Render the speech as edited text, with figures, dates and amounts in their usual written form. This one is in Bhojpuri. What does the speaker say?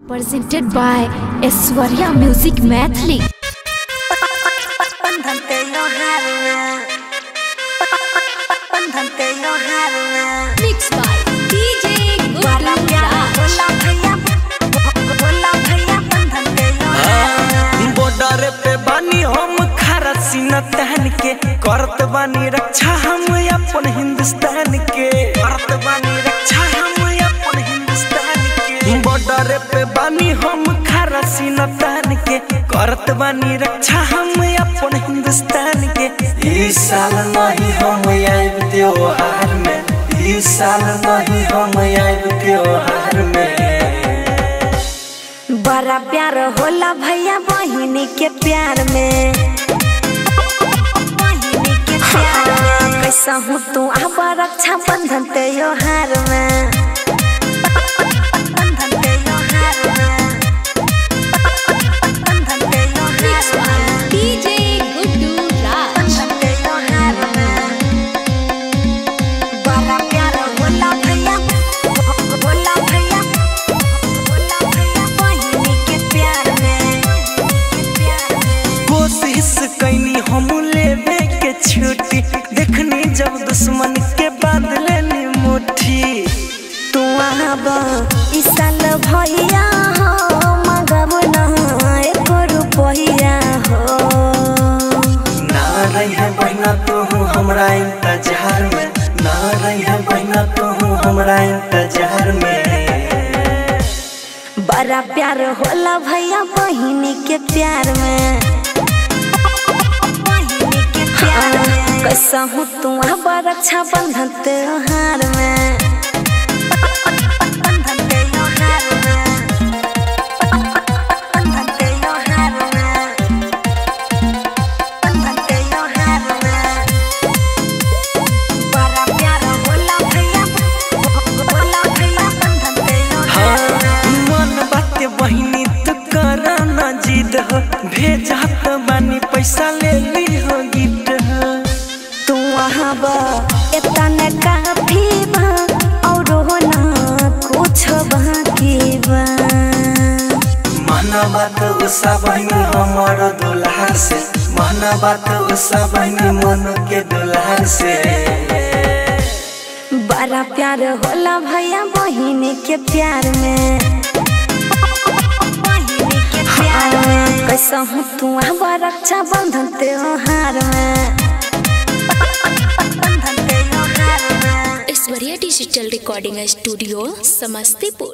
Presented by Aishwarya Music Mathli. Mixed by DJ border पे बानी हम खरा सीना तहन के करत बानी रक्षा हम अपन हिंदुस्तान के करत बानी रक्षा हम अपन हिंदुस्तान के बॉर्डर पे बानी हम खरा सीना तहन के करत बानी रक्षा हम अपन हिंदुस्तान के। इस साल नहीं हम आइब त्योहार में, इस साल नहीं हम आइब त्योहार में। बड़ा प्यार होला भैया बहिनी के प्यार में, बहिनी के प्यार में। कैसा हूँ तू अब रक्षा बंधन त्योहार में, बंधन त्योहार में, बंधन त्योहार में। DJ गुड्डू राज। बंधन त्योहार में बड़ा प्यार होला भैया, होला भैया, होला भैया बहिनी के प्यार में, प्यार में। कोशिश कैनी हम लेवे के छुट्टी, देखनी जब दुश्मन के बांधले नी मुट्ठी। तू आब इस साल भैया हो, मगब ना एको रुपैया हो। ना रही है बहना तो हूँ हमरा इंतजार में, ना रही है बहना तो हूँ हमरा इंतजार में। बड़ा प्यार होला भैया बहिनी के प्यार में, बहिनी के प्यार में। कैसा हूँ तू अब रक्षा बंधन त्योहार में, बंधन त्योहार में, बंधन त्योहार में, बंधन त्योहार में। बड़ा प्यार होला भैया, होला भैया बंधन त्योहार में। मन बात बहिनी तो करा ना जिद हो, भेजा तो बानी पैसा ले ली हो गिफ्ट हो। तू वहाँ बा इतना काफी बा और हो ना कुछ बाकी बा। माना बात उषा बहनी हमार दुल्हा से, माना बात उषा बहनी मन के दुल्हा से। बड़ा प्यार होला भैया बहिनी के प्यार में, बहिनी के प्यार में। कैसा हूँ तू अब रक्षा बंधन त्योहार में, बंधन त्योहार में। Aishwarya Digital Recording Studio, Samastipur.